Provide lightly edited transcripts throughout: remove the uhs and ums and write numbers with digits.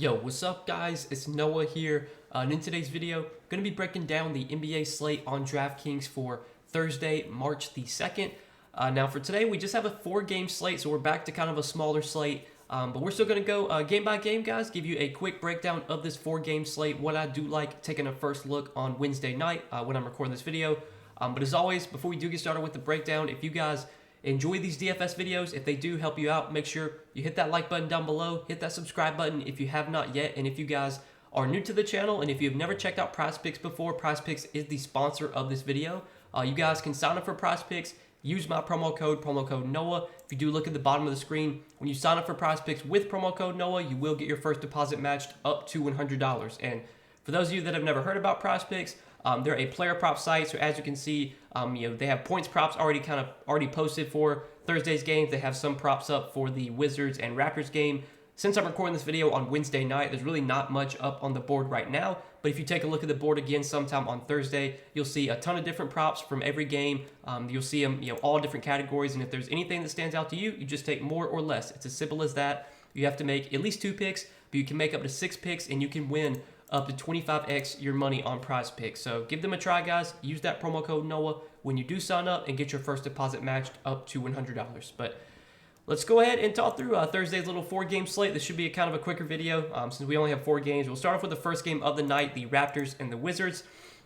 Yo, what's up guys? It's Noah here, and in today's video, going to be breaking down the NBA slate on Draftkings for Thursday, March the 2nd. Now for today, we just have a 4-game slate, so we're back to kind of a smaller slate, but we're still going to go game by game, guys, give you a quick breakdown of this 4-game slate, what I do like, taking a first look on Wednesday night when I'm recording this video. But as always, before we do get started with the breakdown, if you guys enjoy these DFS videos, if they do help you out, make sure you hit that like button down below, hit that subscribe button if you have not yet, and if you guys are new to the channel and if you've never checked out PrizePicks before, PrizePicks is the sponsor of this video. You guys can sign up for PrizePicks, use my promo code NOAH. If you do look at the bottom of the screen, when you sign up for PrizePicks with promo code NOAH, you will get your first deposit matched up to $100. And for those of you that have never heard about PrizePicks, they're a player prop site, so as you can see, they have points props already posted for Thursday's games. They have some props up for the Wizards and Raptors game. Since I'm recording this video on Wednesday night, there's really not much up on the board right now, but if you take a look at the board again sometime on Thursday, you'll see a ton of different props from every game. You'll see them, all different categories, and if there's anything that stands out to you, you just take more or less. It's as simple as that. You have to make at least 2 picks, but you can make up to 6 picks, and you can win up to 25x your money on PrizePicks. So give them a try, guys. Use that promo code NOAH when you do sign up and get your first deposit matched up to $100. But let's go ahead and talk through Thursday's little 4-game slate. This should be a kind of a quicker video since we only have 4 games. We'll start off with the first game of the night, the Raptors and the Wizards.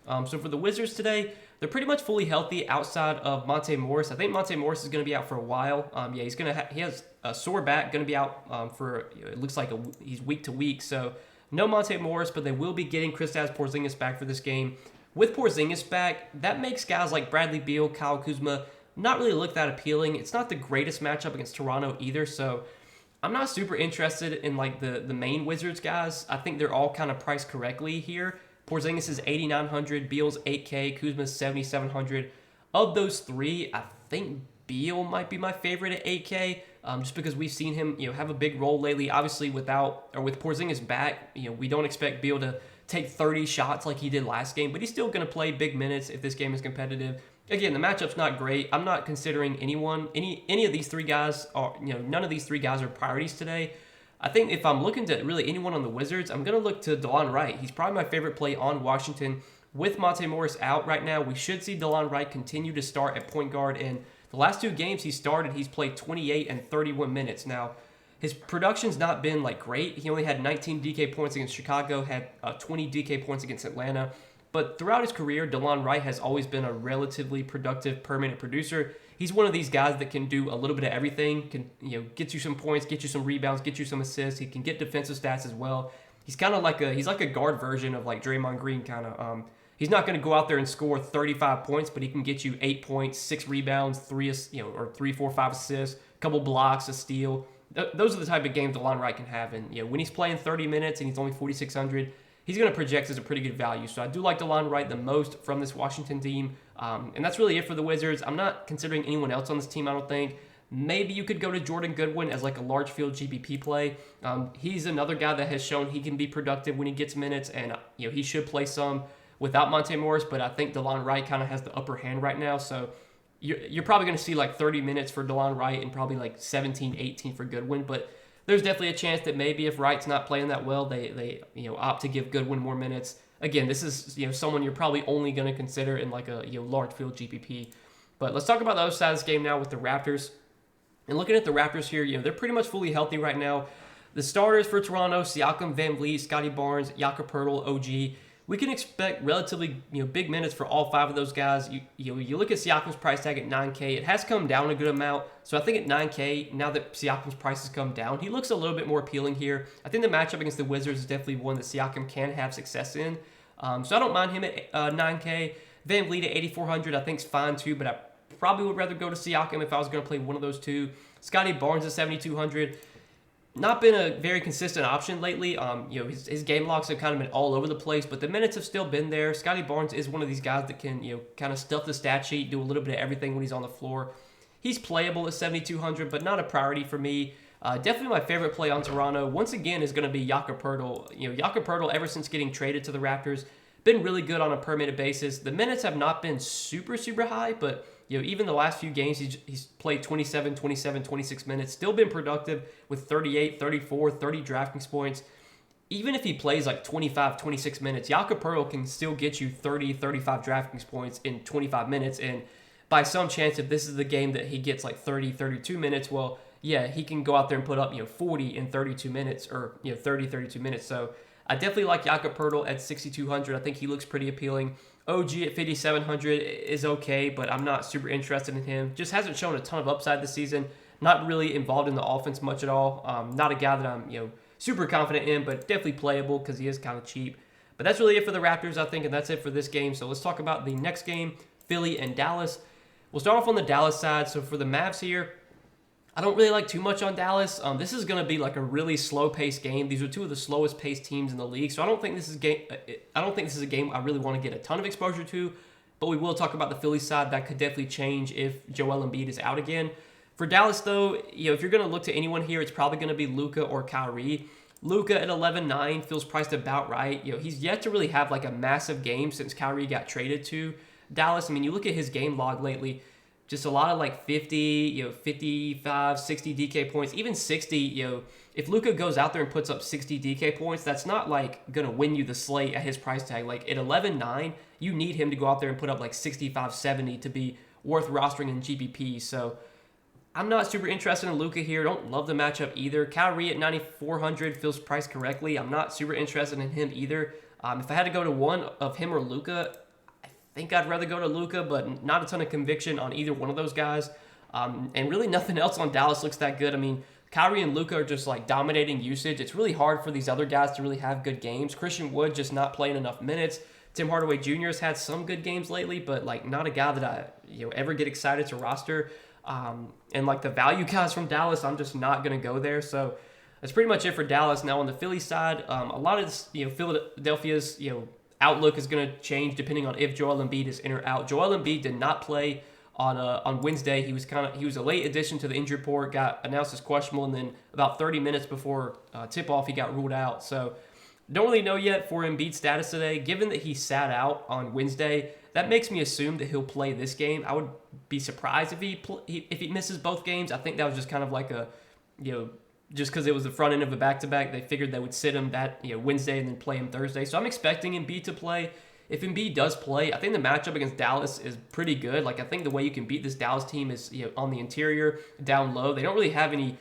So for the Wizards today, they're pretty much fully healthy outside of Monte Morris. I think Monte Morris is going to be out for a while. He has a sore back, going to be out for, it looks like he's week to week. So no Monte Morris, but they will be getting Kristaps Porzingis back for this game. With Porzingis back, that makes guys like Bradley Beal, Kyle Kuzma not really look that appealing. It's not the greatest matchup against Toronto either, so I'm not super interested in like the main Wizards guys. I think they're all kind of priced correctly here. Porzingis is 8,900, Beal's 8K, Kuzma's 7,700. Of those three, I think Beal might be my favorite at 8K, just because we've seen him, have a big role lately. Obviously, with Porzingis back, we don't expect Beal to take 30 shots like he did last game, but he's still going to play big minutes if this game is competitive. Again, the matchup's not great. I'm not considering any of these 3 guys are, none of these 3 guys are priorities today. I think if I'm looking to really anyone on the Wizards, I'm going to look to DeLon Wright. He's probably my favorite play on Washington. With Monte Morris out right now, we should see DeLon Wright continue to start at point guard. And the last 2 games he started, he's played 28 and 31 minutes. Now, his production's not been like great. He only had 19 DK points against Chicago, had 20 DK points against Atlanta. But throughout his career, DeLon Wright has always been a relatively productive per-minute producer. He's one of these guys that can do a little bit of everything, can get you some points, get you some rebounds, get you some assists. He can get defensive stats as well. He's kind of like a guard version of like Draymond Green kind of. He's not going to go out there and score 35 points, but he can get you 8 points, 6 rebounds, 3 4 5 assists, a couple blocks, a steal. Those are the type of games DeLon Wright can have. And when he's playing 30 minutes and he's only 4,600, he's going to project as a pretty good value. So I do like DeLon Wright the most from this Washington team. And that's really it for the Wizards. I'm not considering anyone else on this team, I don't think. Maybe you could go to Jordan Goodwin as like a large field GPP play. He's another guy that has shown he can be productive when he gets minutes, and he should play some without Monte Morris, but I think DeLon Wright kind of has the upper hand right now. So you're probably going to see like 30 minutes for DeLon Wright and probably like 17, 18 for Goodwin, but there's definitely a chance that maybe if Wright's not playing that well, they opt to give Goodwin more minutes. Again, this is someone you're probably only going to consider in like a large field GPP. But let's talk about the other side of this game now with the Raptors. And looking at the Raptors here, they're pretty much fully healthy right now. The starters for Toronto: Siakam, VanVleet, Scotty Barnes, Jakob Poeltl, OG. We can expect relatively big minutes for all 5 of those guys. You look at Siakam's price tag at 9K. It has come down a good amount. So I think at 9K, now that Siakam's price has come down, he looks a little bit more appealing here. I think the matchup against the Wizards is definitely one that Siakam can have success in. So I don't mind him at 9K. VanVleet at 8,400 I think is fine too, but I probably would rather go to Siakam if I was going to play one of those 2. Scotty Barnes at 7,200. Not been a very consistent option lately. His game logs have kind of been all over the place, but the minutes have still been there. Scotty Barnes is one of these guys that can, kind of stuff the stat sheet, do a little bit of everything when he's on the floor. He's playable at 7,200, but not a priority for me. Definitely my favorite play on Toronto, once again, is going to be Jakob Poeltl. Jakob Poeltl, ever since getting traded to the Raptors, been really good on a per-minute basis. The minutes have not been super, super high, but even the last few games, he's played 27, 27, 26 minutes, still been productive with 38, 34, 30 Draftkings points. even if he plays like 25, 26 minutes, Jakob Poeltl can still get you 30, 35 DraftKings points in 25 minutes. And by some chance, if this is the game that he gets like 30, 32 minutes, well, yeah, he can go out there and put up, 40 in 32 minutes or, 30, 32 minutes. So I definitely like Jakob Poeltl at 6,200. I think he looks pretty appealing. OG at 5,700 is okay, but I'm not super interested in him. Just hasn't shown a ton of upside this season. Not really involved in the offense much at all. Not a guy that I'm, super confident in, but definitely playable because he is kind of cheap. But that's really it for the Raptors, I think, and that's it for this game. So let's talk about the next game, Philly and Dallas. We'll start off on the Dallas side. So for the Mavs here, I don't really like too much on Dallas. This is going to be like a really slow-paced game. These are two of the slowest-paced teams in the league, so I don't think this is a game I really want to get a ton of exposure to. But we will talk about the Philly side. That could definitely change if Joel Embiid is out again. For Dallas, though, if you're going to look to anyone here, it's probably going to be Luka or Kyrie. Luka at 11.9 feels priced about right. He's yet to really have like a massive game since Kyrie got traded to Dallas. I mean, you look at his game log lately, just a lot of like 50, 55, 60 DK points, even 60. If Luka goes out there and puts up 60 DK points, that's not like going to win you the slate at his price tag. Like at 11.9, you need him to go out there and put up like 65, 70 to be worth rostering in GPP. So I'm not super interested in Luka here. Don't love the matchup either. Kyrie at 9,400 feels priced correctly. I'm not super interested in him either. If I had to go to one of him or Luka, I think I'd rather go to Luka, but not a ton of conviction on either one of those guys. And really nothing else on Dallas looks that good. I mean, Kyrie and Luka are just like dominating usage. It's really hard for these other guys to really have good games. Christian Wood just not playing enough minutes. Tim Hardaway Jr. has had some good games lately, but like not a guy that I ever get excited to roster. And like the value guys from Dallas, I'm just not going to go there. So that's pretty much it for Dallas. Now on the Philly side, a lot of this, Philadelphia's, outlook is going to change depending on if Joel Embiid is in or out. Joel Embiid did not play on Wednesday. He was a late addition to the injury report, got announced as questionable, and then about 30 minutes before tip-off, he got ruled out. So don't really know yet for Embiid's status today. Given that he sat out on Wednesday, that makes me assume that he'll play this game. I would be surprised if he misses both games. I think that was just kind of like a, just because it was the front end of a back-to-back, they figured they would sit him that Wednesday and then play him Thursday. So I'm expecting Embiid to play. If Embiid does play, I think the matchup against Dallas is pretty good. Like I think the way you can beat this Dallas team is on the interior, down low. They don't really have any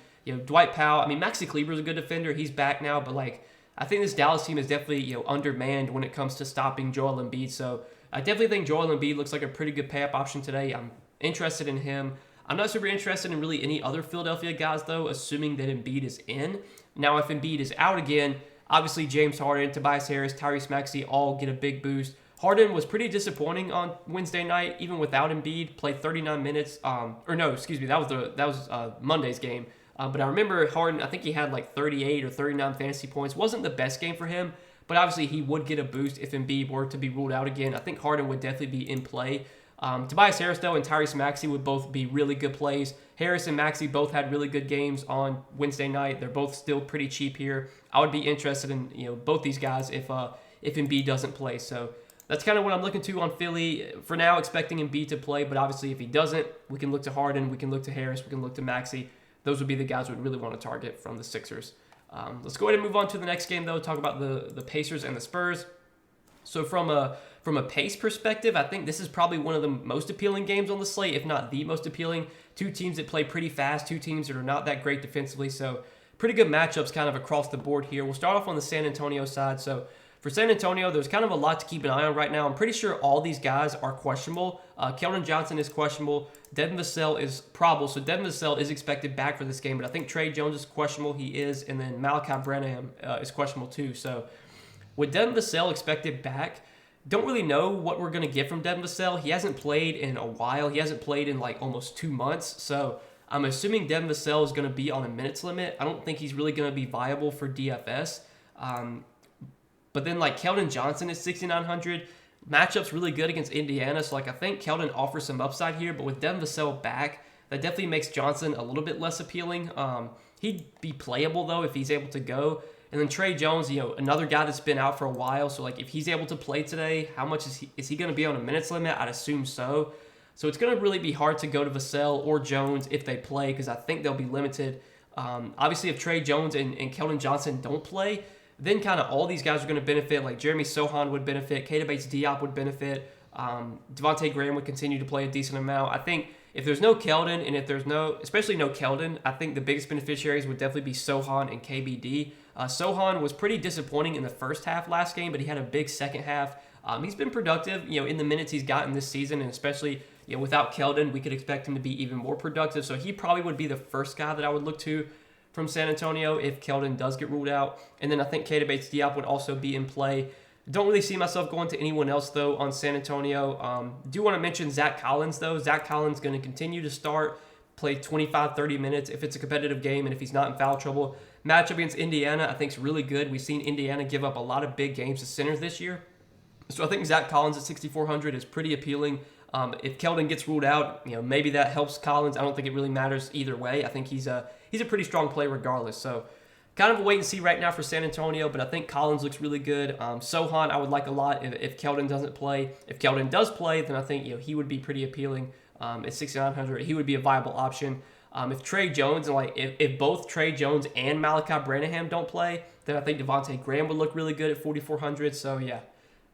Dwight Powell. I mean, Maxi Kleber's a good defender. He's back now, but like I think this Dallas team is definitely undermanned when it comes to stopping Joel Embiid. So I definitely think Joel Embiid looks like a pretty good pay-up option today. I'm interested in him. I'm not super interested in really any other Philadelphia guys, though, assuming that Embiid is in. Now, if Embiid is out again, obviously James Harden, Tobias Harris, Tyrese Maxey all get a big boost. Harden was pretty disappointing on Wednesday night, even without Embiid. Played 39 minutes. That was Monday's game. But I remember Harden, I think he had like 38 or 39 fantasy points. Wasn't the best game for him, but obviously he would get a boost if Embiid were to be ruled out again. I think Harden would definitely be in play. Tobias Harris, though, and Tyrese Maxey would both be really good plays. Harris and Maxey both had really good games on Wednesday night. They're both still pretty cheap here. I would be interested in both these guys if Embiid doesn't play. So that's kind of what I'm looking to on Philly. For now, expecting Embiid to play, but obviously if he doesn't, we can look to Harden, we can look to Harris, we can look to Maxey. Those would be the guys we'd really want to target from the Sixers. Let's go ahead and move on to the next game, though, talk about the Pacers and the Spurs. So from a pace perspective, I think this is probably one of the most appealing games on the slate, if not the most appealing. Two teams that play pretty fast, two teams that are not that great defensively, so pretty good matchups kind of across the board here. We'll start off on the San Antonio side. So for San Antonio, there's kind of a lot to keep an eye on right now. I'm pretty sure all these guys are questionable. Keldon Johnson is questionable. Devin Vassell is probable. So Devin Vassell is expected back for this game, but I think Trey Jones is questionable. He is. And then Malachi Branham is questionable too. So with Devin Vassell expected back, don't really know what we're going to get from Devin Vassell. He hasn't played in a while. He hasn't played in like almost 2 months. So I'm assuming Devin Vassell is going to be on a minutes limit. I don't think he's really going to be viable for DFS. But then like Keldon Johnson is 6,900. Matchup's really good against Indiana. So like I think Keldon offers some upside here. But with Devin Vassell back, that definitely makes Johnson a little bit less appealing. He'd be playable though if he's able to go. And then Trey Jones, another guy that's been out for a while. So like if he's able to play today, how much is he going to be on a minutes limit? I'd assume so. So it's going to really be hard to go to Vassell or Jones if they play because I think they'll be limited. Obviously, if Trey Jones and Keldon Johnson don't play, then kind of all these guys are going to benefit. Like Jeremy Sohan would benefit, Keita Bates-Diop would benefit, Devontae Graham would continue to play a decent amount. I think if there's no Keldon, and if there's no, especially no Keldon, I think the biggest beneficiaries would definitely be Sohan and KBD. Sohan was pretty disappointing in the first half last game, but he had a big second half. He's been productive, in the minutes he's gotten this season, and especially without Keldon, we could expect him to be even more productive. So he probably would be the first guy that I would look to from San Antonio if Keldon does get ruled out. And then I think Keita Bates-Diop would also be in play. Don't really see myself going to anyone else, though, on San Antonio. Do want to mention Zach Collins, though. Zach Collins is going to continue to start, play 25, 30 minutes if it's a competitive game and if he's not in foul trouble. Matchup against Indiana, I think, is really good. We've seen Indiana give up a lot of big games to centers this year. So I think Zach Collins at 6,400 is pretty appealing. If Keldon gets ruled out, maybe that helps Collins. I don't think it really matters either way. I think he's a pretty strong play regardless. So kind of a wait and see right now for San Antonio, but I think Collins looks really good. Sohan I would like a lot if Keldon doesn't play. If Keldon does play, then I think he would be pretty appealing at 6,900. He would be a viable option. If Trey Jones and if both Trey Jones and Malachi Branham don't play, then I think Devontae Graham would look really good at 4,400. So yeah,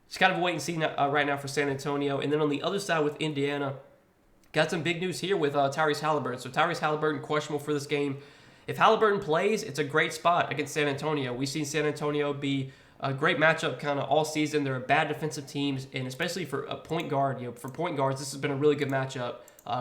it's kind of a wait and see right now for San Antonio. And then on the other side with Indiana, got some big news here with Tyrese Halliburton. So Tyrese Halliburton questionable for this game. If Halliburton plays, it's a great spot against San Antonio. We've seen San Antonio be a great matchup kind of all season. They're a bad defensive teams, and especially for a point guard, for point guards, this has been a really good matchup.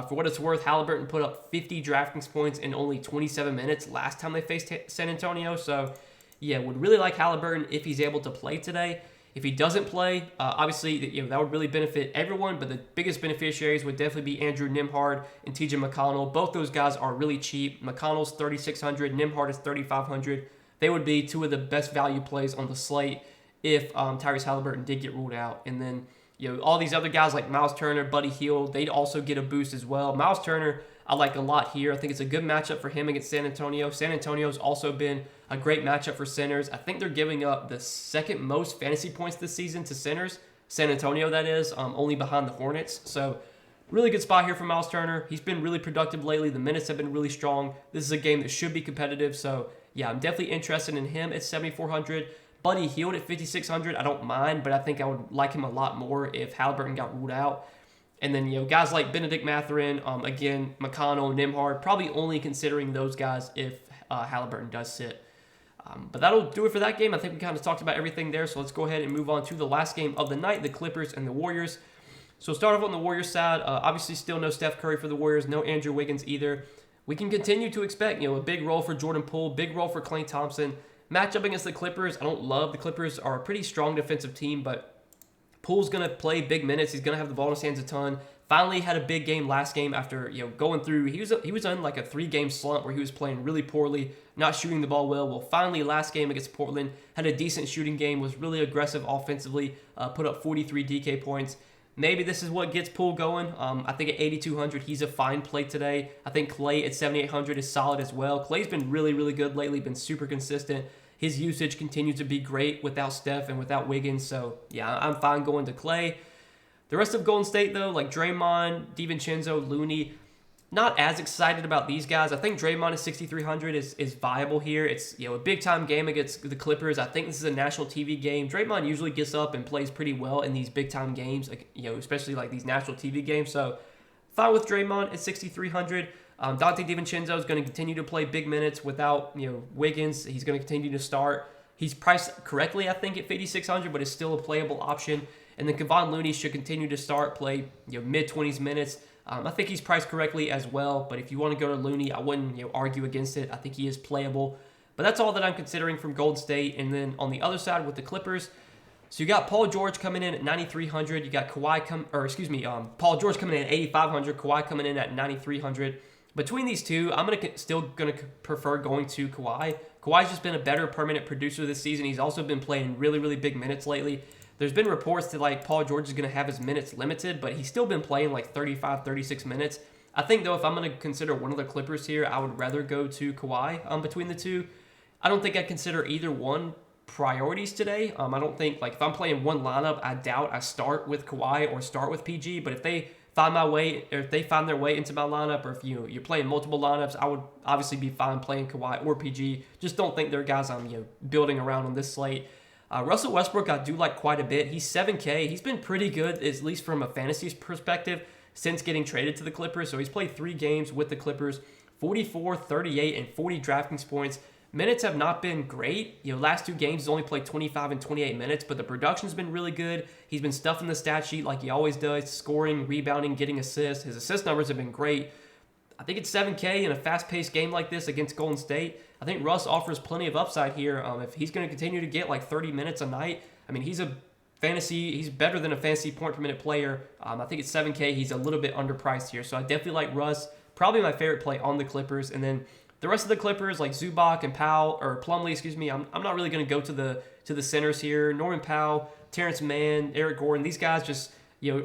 For what it's worth, Halliburton put up 50 Draftkings points in only 27 minutes last time they faced San Antonio. So, yeah, would really like Halliburton if he's able to play today. If he doesn't play, obviously, that would really benefit everyone, but the biggest beneficiaries would definitely be Andrew Nembhard and TJ McConnell. Both those guys are really cheap. McConnell's 3,600, Nembhard is 3,500. They would be two of the best value plays on the slate if Tyrese Halliburton did get ruled out. And then, all these other guys like Miles Turner, Buddy Hield, they'd also get a boost as well. Miles Turner, I like a lot here. I think it's a good matchup for him against San Antonio. San Antonio's also been a great matchup for centers. I think they're giving up the second most fantasy points this season to centers. San Antonio, that is, only behind the Hornets. So really good spot here for Miles Turner. He's been really productive lately. The minutes have been really strong. This is a game that should be competitive. So, yeah, I'm definitely interested in him at 7,400. Buddy Hield at 5,600, I don't mind, but I think I would like him a lot more if Halliburton got ruled out. And then, guys like Benedict Mathurin, again, McConnell, Nembhard, probably only considering those guys if Halliburton does sit. But that'll do it for that game. I think we kind of talked about everything there, so let's go ahead and move on to the last game of the night, the Clippers and the Warriors. So start off on the Warriors side. Obviously, still no Steph Curry for the Warriors, no Andrew Wiggins either. We can continue to expect, a big role for Jordan Poole, big role for Klay Thompson. Matchup against the Clippers, I don't love. The Clippers are a pretty strong defensive team, but Poole's going to play big minutes. He's going to have the ball in his hands a ton. Finally had a big game last game after going through. He was on like a 3-game slump where he was playing really poorly, not shooting the ball well. Well, finally last game against Portland had a decent shooting game, was really aggressive offensively, put up 43 DK points. Maybe this is what gets Poole going. I think at 8,200 he's a fine play today. I think Klay at 7,800 is solid as well. Klay's been really, really good lately, been super consistent. His usage continues to be great without Steph and without Wiggins. So, yeah, I'm fine going to Klay. The rest of Golden State, though, like Draymond, DiVincenzo, Looney, not as excited about these guys. I think Draymond at 6,300 is viable here. It's a big-time game against the Clippers. I think this is a national TV game. Draymond usually gets up and plays pretty well in these big-time games, especially like these national TV games. So, fine with Draymond at 6,300. Dante DiVincenzo is going to continue to play big minutes without Wiggins. He's going to continue to start. He's priced correctly, I think, at 5,600, but is still a playable option. And then Kevon Looney should continue to start, play mid-20s minutes. I think he's priced correctly as well. But if you want to go to Looney, I wouldn't argue against it. I think he is playable. But that's all that I'm considering from Golden State. And then on the other side with the Clippers, so you got Paul George coming in at 9,300. You got Paul George coming in at 8,500. Kawhi coming in at 9,300. Between these two, I'm still gonna prefer going to Kawhi. Kawhi's just been a better permanent producer this season. He's also been playing really, really big minutes lately. There's been reports that Paul George is gonna have his minutes limited, but he's still been playing 35, 36 minutes. I think though, if I'm gonna consider one of the Clippers here, I would rather go to Kawhi between the two. I don't think I'd consider either one priorities today. I don't think if I'm playing one lineup, I doubt I start with Kawhi or start with PG. But if find my way, or if they find their way into my lineup, or if you're playing multiple lineups, I would obviously be fine playing Kawhi or PG. Just don't think they're guys I'm building around on this slate. Russell Westbrook, I do like quite a bit. He's 7K. He's been pretty good, at least from a fantasy perspective, since getting traded to the Clippers. So he's played 3 games with the Clippers, 44, 38, and 40 DraftKings points. Minutes have not been great. Last 2 games he's only played 25 and 28 minutes, but the production's been really good. He's been stuffing the stat sheet like he always does, scoring, rebounding, getting assists. His assist numbers have been great. I think it's 7K in a fast-paced game like this against Golden State. I think Russ offers plenty of upside here. If he's going to continue to get like 30 minutes a night, I mean, he's better than a fantasy point per minute player. I think it's 7K. He's a little bit underpriced here. So I definitely like Russ. Probably my favorite play on the Clippers. And then the rest of the Clippers, like Zubac and Plumlee, I'm not really going to go to the centers here. Norman Powell, Terrence Mann, Eric Gordon, these guys just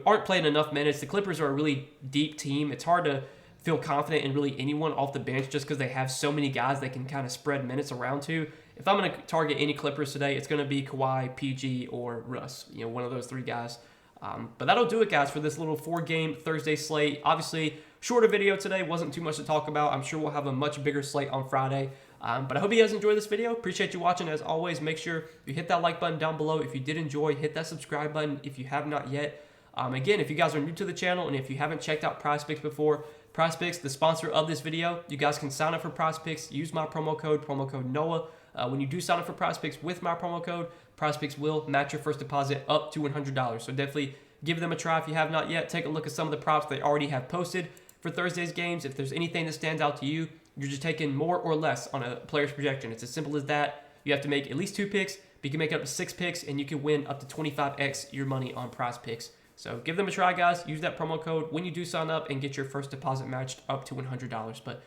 aren't playing enough minutes. The Clippers are a really deep team. It's hard to feel confident in really anyone off the bench just because they have so many guys they can kind of spread minutes around to. If I'm going to target any Clippers today, it's going to be Kawhi, PG, or Russ. One of those 3 guys. But that'll do it, guys, for this little 4-game Thursday slate. Obviously, shorter video today. Wasn't too much to talk about. I'm sure we'll have a much bigger slate on Friday. But I hope you guys enjoyed this video. Appreciate you watching. As always, make sure you hit that like button down below. If you did enjoy, hit that subscribe button if you have not yet. Again, if you guys are new to the channel and if you haven't checked out PrizePicks before, PrizePicks, the sponsor of this video, you guys can sign up for PrizePicks. Use my promo code NOAH. When you do sign up for PrizePicks with my promo code, PrizePicks will match your first deposit up to $100. So definitely give them a try if you have not yet. Take a look at some of the props they already have posted for Thursday's games. If there's anything that stands out to you, you're just taking more or less on a player's projection. It's as simple as that. You have to make at least 2 picks, but you can make up to 6 picks, and you can win up to 25x your money on PrizePicks. So give them a try, guys. Use that promo code when you do sign up and get your first deposit matched up to $100. But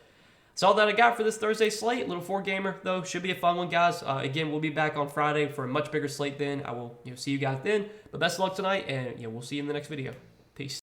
that's all that I got for this Thursday slate. Little 4-gamer, though. Should be a fun one, guys. Again, we'll be back on Friday for a much bigger slate then. I will see you guys then. But best of luck tonight, and we'll see you in the next video. Peace.